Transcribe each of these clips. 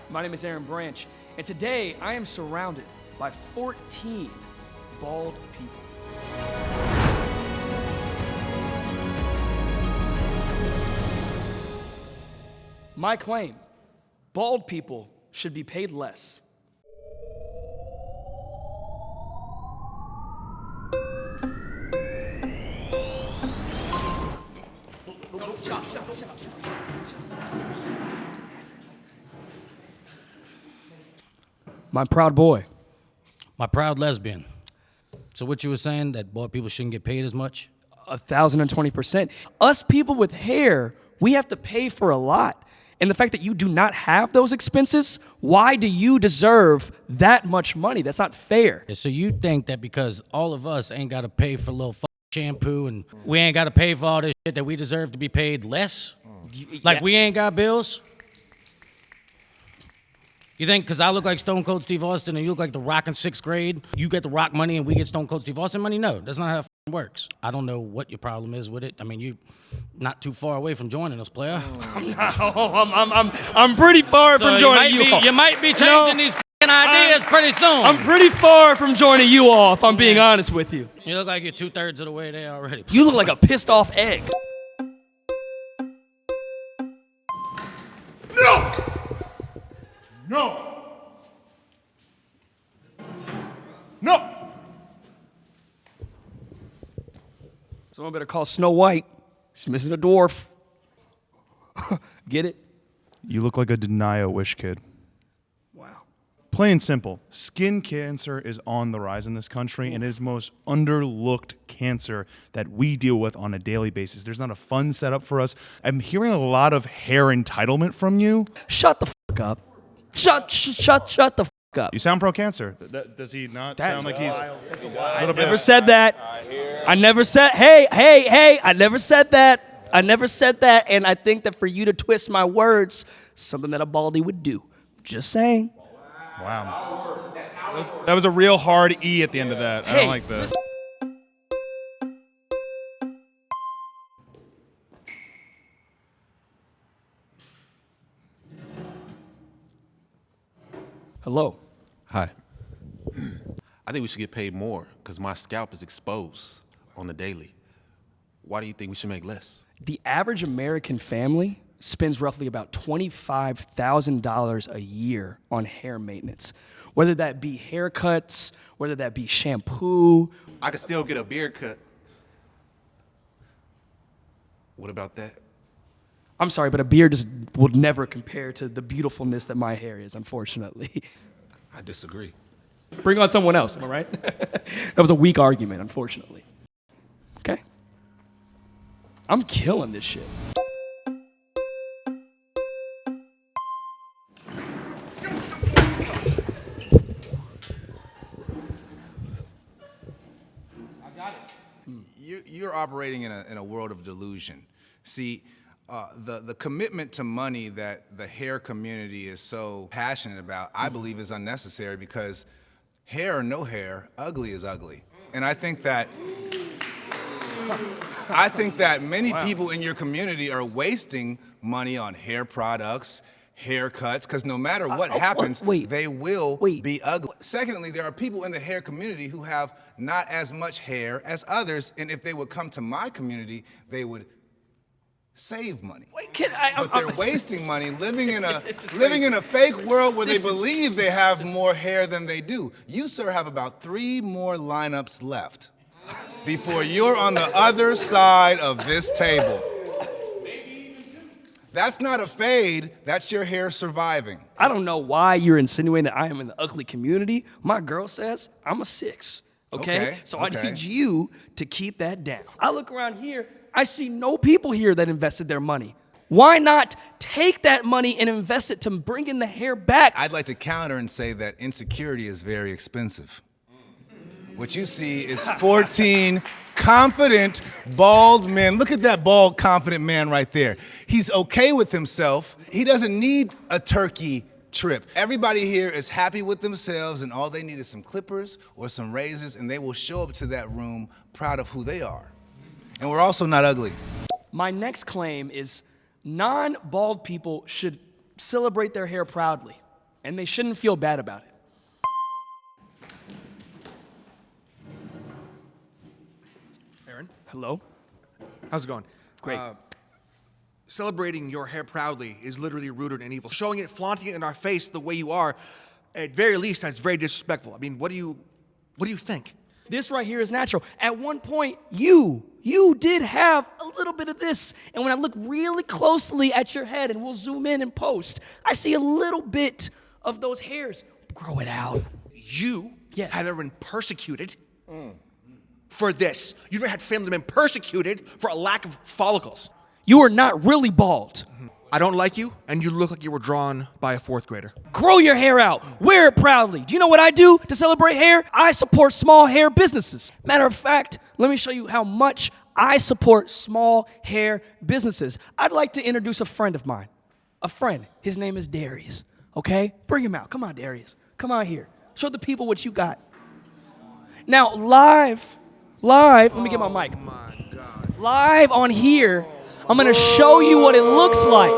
My name is Aaron Branch, and today I am surrounded by 14 bald people. My claim, bald people should be paid less. My proud boy. My proud lesbian. So what you were saying, that bald people shouldn't get paid as much? 1,020%. Us people with hair, we have to pay for a lot. And the fact that you do not have those expenses, why do you deserve that much money? That's not fair. So you think that because all of us ain't got to pay for a little shampoo and we ain't got to pay for all this shit that we deserve to be paid less? Like we ain't got bills? You think because I look like Stone Cold Steve Austin and you look like The Rock in 6th grade, you get The Rock money and we get Stone Cold Steve Austin money? No, that's not how it works. I don't know what your problem is with it. I mean, you not too far away from joining us, player. I'm pretty far from joining you all. You might be changing these ideas pretty soon. I'm pretty far from joining you all, if I'm being honest with you. You look like you're 2/3 of the way there already. You look like a pissed off egg. No! Someone better call Snow White. She's missing a dwarf. Get it? You look like a deny-a-wish kid. Wow. Plain and simple, skin cancer is on the rise in this country, and it is the most underlooked cancer that we deal with on a daily basis. There's not a fund set up for us. I'm hearing a lot of hair entitlement from you. Shut the fuck up. Shut the fuck up. You sound pro-cancer. Does he not sound like he's a little bit? I never said that. I never said, hey, I never said that. I never said that, and I think that for you to twist my words, something that a baldy would do. Just saying. Wow. That was a real hard E at the end of that. I don't like this. Hello. Hi. I think we should get paid more because my scalp is exposed on the daily. Why do you think we should make less? The average American family spends roughly about $25,000 a year on hair maintenance, whether that be haircuts, whether that be shampoo. I could still get a beard cut. What about that? I'm sorry, but a beard just will never compare to the beautifulness that my hair is, unfortunately. I disagree. Bring on someone else, am I right? That was a weak argument, unfortunately. Okay? I'm killing this shit. You're operating in a world of delusion. See, the commitment to money that the hair community is so passionate about, I believe is unnecessary because hair or no hair, ugly is ugly. And I think that many people in your community are wasting money on hair products, haircuts, because no matter what happens, they will be ugly. Secondly, there are people in the hair community who have not as much hair as others, and if they would come to my community, they would save money. But they're wasting money living in a fake world where they believe they have more hair than they do. You, sir, have about 3 more lineups left before you're on the other side of this table. That's not a fade, that's your hair surviving. I don't know why you're insinuating that I am in the ugly community. My girl says I'm a 6, okay? So I need you to keep that down. I look around here, I see no people here that invested their money. Why not take that money and invest it to bring in the hair back? I'd like to counter and say that insecurity is very expensive. What you see is 14 confident, bald men. Look at that bald, confident man right there. He's okay with himself. He doesn't need a turkey trip. Everybody here is happy with themselves, and all they need is some clippers or some razors, and they will show up to that room proud of who they are. And we're also not ugly. My next claim is non-bald people should celebrate their hair proudly. And they shouldn't feel bad about it. Aaron, Hello? how's it going? Great. Celebrating your hair proudly is literally rooted in evil. Showing it, flaunting it in our face the way you are, at very least, that's very disrespectful. I mean, what do you think? This right here is natural. At one point, you did have a little bit of this. And when I look really closely at your head, and we'll zoom in and post, I see a little bit of those hairs. Grow it out. You Yes. have ever been persecuted for this. You've ever had family been persecuted for a lack of follicles. You are not really bald. I don't like you, and you look like you were drawn by a 4th grader. Grow your hair out. Wear it proudly. Do you know what I do to celebrate hair? I support small hair businesses. Matter of fact, let me show you how much I support small hair businesses. I'd like to introduce a friend of mine. A friend. His name is Darius. Okay? Bring him out. Come on, Darius. Come out here. Show the people what you got. Now, live, let me get my mic. Oh my God. Live on here, I'm gonna show you what it looks like.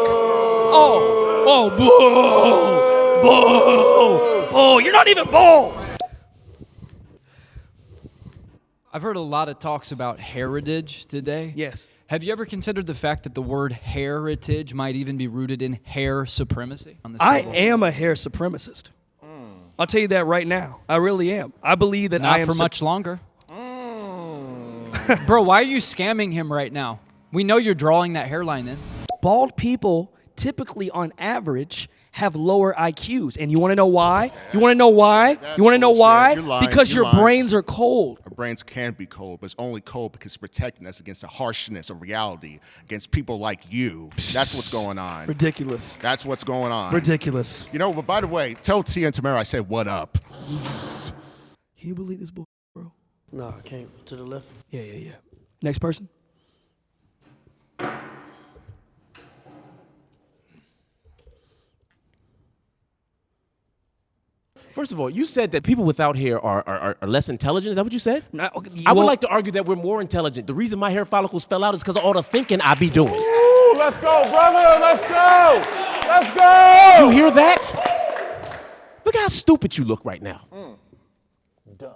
Boo! You're not even bald! I've heard a lot of talks about heritage today. Yes. Have you ever considered the fact that the word heritage might even be rooted in hair supremacy? On this I level? am a hair supremacist. I'll tell you that right now. I really am. I believe that Not I am for much longer. Bro, why are you scamming him right now? We know you're drawing that hairline in. Bald people typically, on average, have lower IQs. And you want to know why? You want to know why? You want to know why? You're lying. Because You're your lying. brains are cold. Our brains can be cold, but it's only cold because it's protecting us against the harshness of reality, against people like you. That's what's going on. Ridiculous. That's what's going on. Ridiculous. You know, but by the way, tell Tia and Tamara I said what up. Can you believe this bull, bro? No, I can't. To the left. Yeah. Next person. First of all, you said that people without hair are less intelligent. Is that what you said? No, I would like to argue that we're more intelligent. The reason my hair follicles fell out is because of all the thinking I be doing. Ooh, let's go, brother. Let's go. Let's go. You hear that? Look how stupid you look right now. Duh.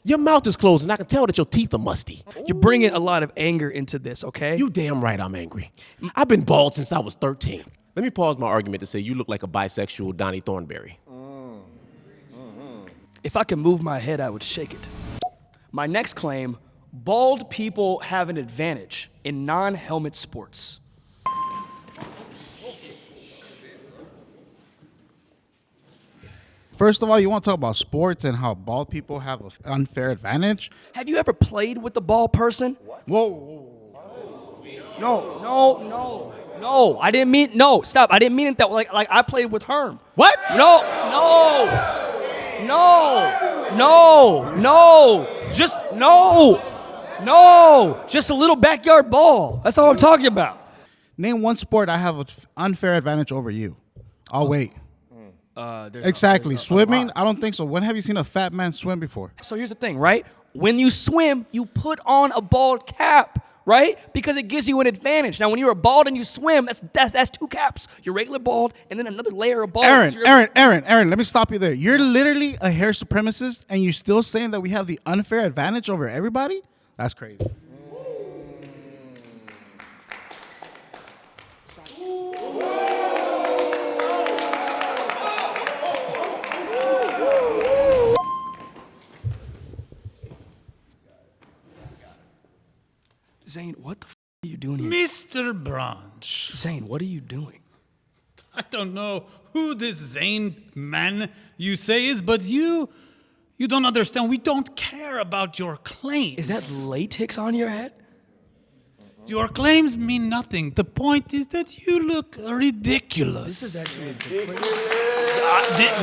Your mouth is closed, and I can tell that your teeth are musty. You're bringing a lot of anger into this, okay? You damn right I'm angry. I've been bald since I was 13. Let me pause my argument to say you look like a bisexual Donnie Thornberry. If I could move my head, I would shake it. My next claim, bald people have an advantage in non-helmet sports. First of all, you want to talk about sports and how bald people have an unfair advantage? Have you ever played with a bald person? Whoa. No. I didn't mean, no, stop. I didn't mean it that way. Like I played with Herm. What? No. Just a little backyard ball. That's all I'm talking about. Name one sport I have an unfair advantage over you. I'll wait. Exactly. Swimming? I don't think so. When have you seen a fat man swim before? So here's the thing, right? When you swim, you put on a bald cap, right? Because it gives you an advantage. Now, when you're bald and you swim, that's two caps. You're regular bald and then another layer of bald. Aaron, let me stop you there. You're literally a hair supremacist and you're still saying that we have the unfair advantage over everybody? That's crazy. Zane, what the are you doing here? Mr. Branch. Zane, what are you doing? I don't know who this Zane man you say is, but you don't understand. We don't care about your claims. Is that latex on your head? Your claims mean nothing. The point is that you look ridiculous. This is actually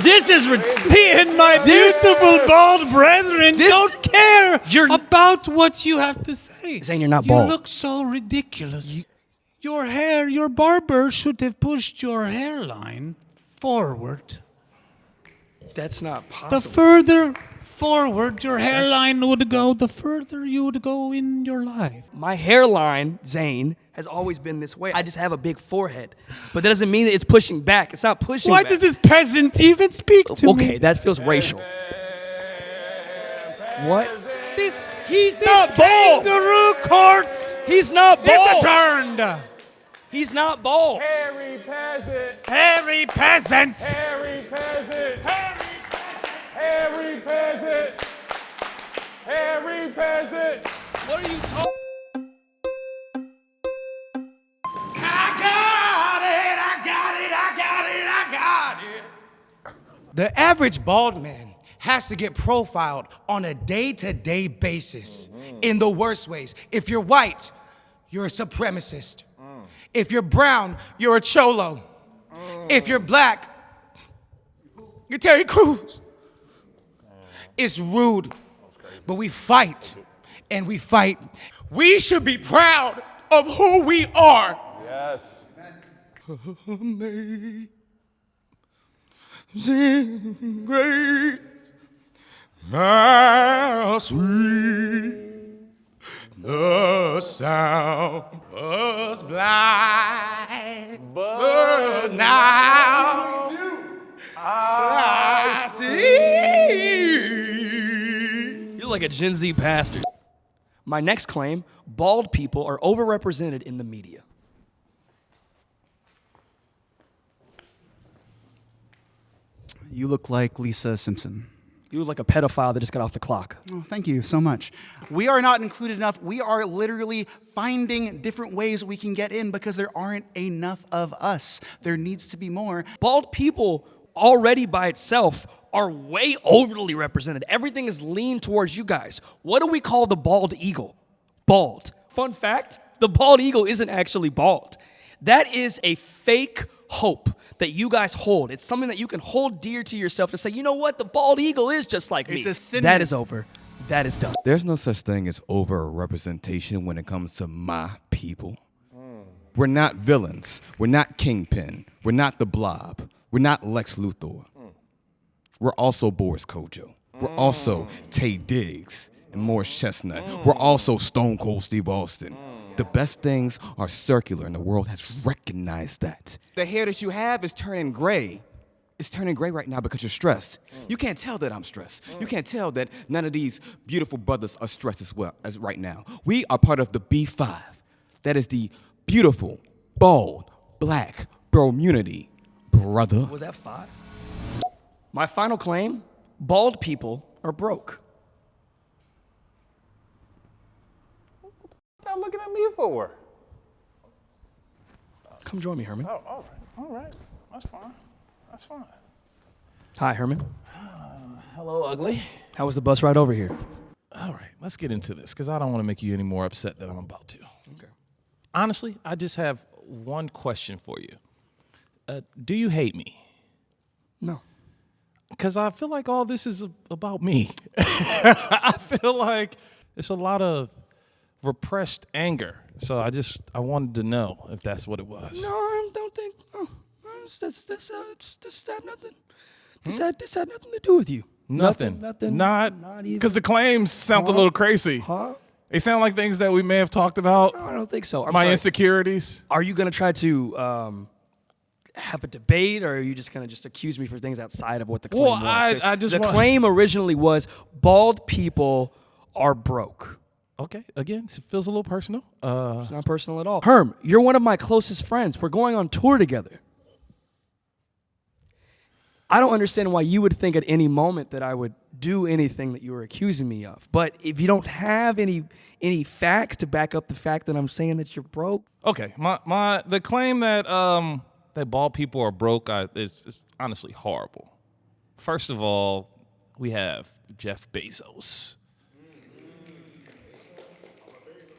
this is ridiculous. Me and my beautiful bald brethren don't care about what you have to say. Zane, you're not bald. You look so ridiculous. Your hair, your barber should have pushed your hairline forward. That's not possible. The forward your hairline would go, the further you would go in your life. My hairline, Zane, has always been this way. I just have a big forehead. But that doesn't mean that it's pushing back. It's not pushing Why back. does this peasant even speak to me? Okay, that feels racial. What? He's not bald. Kangaroo courts He's not bald. is adjourned. He's not bald. Hairy peasant. Hairy peasants. Hairy peasant. Hairy peasant. Hairy peasant. What are you talking? The average bald man has to get profiled on a day-to-day basis in the worst ways. If you're white, you're a supremacist. If you're brown, you're a cholo. If you're black, you're Terry Crews. It's rude, but we fight, and we fight. We should be proud of who we are. Yes. Amazing grace, how sweet the sound was blind, but now I see. You're like a Gen Z pastor. My next claim, bald people are overrepresented in the media. You look like Lisa Simpson. You look like a pedophile that just got off the clock. Oh, thank you so much. We are not included enough. We are literally finding different ways we can get in because there aren't enough of us. There needs to be more. Bald people already by itself are way overly represented. Everything is leaned towards you guys. What do we call the bald eagle? Bald. Fun fact, the bald eagle isn't actually bald. That is a fake hope that you guys hold. It's something that you can hold dear to yourself to say, you know what, the bald eagle is just like me. It's a synonym. That is over. That is done. There's no such thing as over-representation when it comes to my people. We're not villains. We're not Kingpin. We're not the Blob. We're not Lex Luthor. We're also Boris Kojo. We're also Tay Diggs and Morris Chestnut. We're also Stone Cold Steve Austin. The best things are circular, and the world has recognized that. The hair that you have is turning gray. It's turning gray right now because you're stressed. You can't tell that I'm stressed. You can't tell that none of these beautiful brothers are stressed as well as right now. We are part of the B5. That is the beautiful, bald, black community, brother. Was that 5? My final claim, bald people are broke. What are you looking at me for? Come join me, Herman. Oh, all right. That's fine. That's fine. Hi, Herman. Hello, ugly. How was the bus ride over here? All right, let's get into this because I don't want to make you any more upset than I'm about to. Okay. Honestly, I just have one question for you. Do you hate me? No. Because I feel like all this is about me. I feel like it's a lot of repressed anger. So I wanted to know if that's what it was. No, I don't think. Oh, this had nothing. This had nothing to do with you. Nothing. Not even. Because the claims sound a little crazy. Huh? They sound like things that we may have talked about. No, I don't think so. My insecurities. Are you gonna try to have a debate, or are you just gonna accuse me for things outside of what the claim was? The claim originally was bald people are broke. Okay, again, it feels a little personal. It's not personal at all. Herm, you're one of my closest friends. We're going on tour together. I don't understand why you would think at any moment that I would do anything that you were accusing me of. But if you don't have any facts to back up the fact that I'm saying that you're broke. Okay, the claim that that bald people are broke is honestly horrible. First of all, we have Jeff Bezos.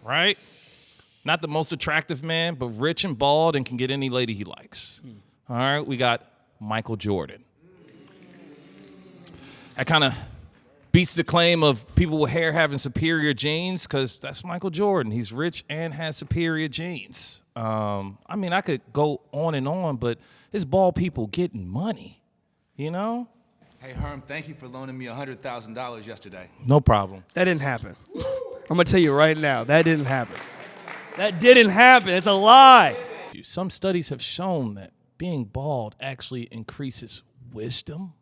Right? Not the most attractive man, but rich and bald and can get any lady he likes. All right, we got Michael Jordan. That kind of beats the claim of people with hair having superior genes, because that's Michael Jordan. He's rich and has superior genes. I mean, I could go on and on, but it's bald people getting money, you know? Hey, Herm, thank you for loaning me $100,000 yesterday. No problem. That didn't happen. I'm gonna tell you right now, that didn't happen. That didn't happen. It's a lie. Some studies have shown that being bald actually increases wisdom,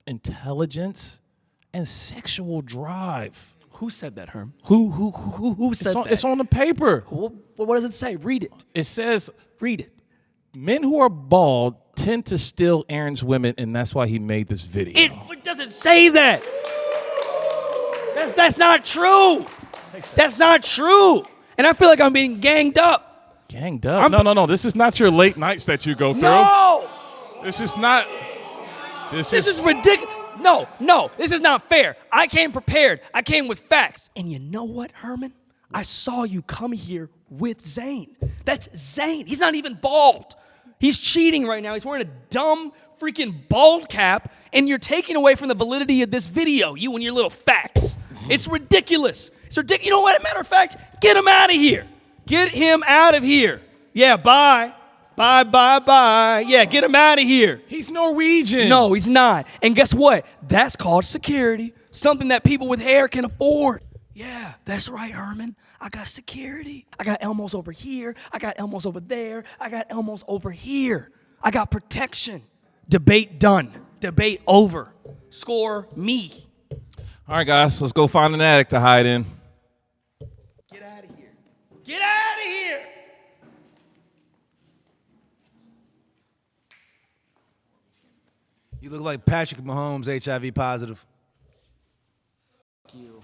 intelligence, and sexual drive. Who said that, Herm? Who said that? It's on the paper. What does it say? Read it. It says, read it. Men who are bald tend to steal Aaron's women, and that's why he made this video. It doesn't say that. That's not true. That's not true. And I feel like I'm being ganged up. Ganged up? No. This is not your late nights that you go through. No. This is not. This is ridiculous. No, this is not fair. I came prepared. I came with facts. And you know what, Herman? I saw you come here with Zane. That's Zane. He's not even bald. He's cheating right now. He's wearing a dumb freaking bald cap, and you're taking away from the validity of this video, you and your little facts. It's ridiculous. It's ridiculous. You know what? As a matter of fact, get him out of here. Get him out of here. Yeah, bye. Bye. Yeah, get him out of here. He's Norwegian. No, he's not. And guess what? That's called security. Something that people with hair can afford. Yeah, that's right, Herman. I got security. I got Elmos over here. I got Elmos over there. I got Elmos over here. I got protection. Debate done. Debate over. Score me. All right, guys, let's go find an attic to hide in. Get out of here. Get out of here. You look like Patrick Mahomes, HIV positive. Fuck you.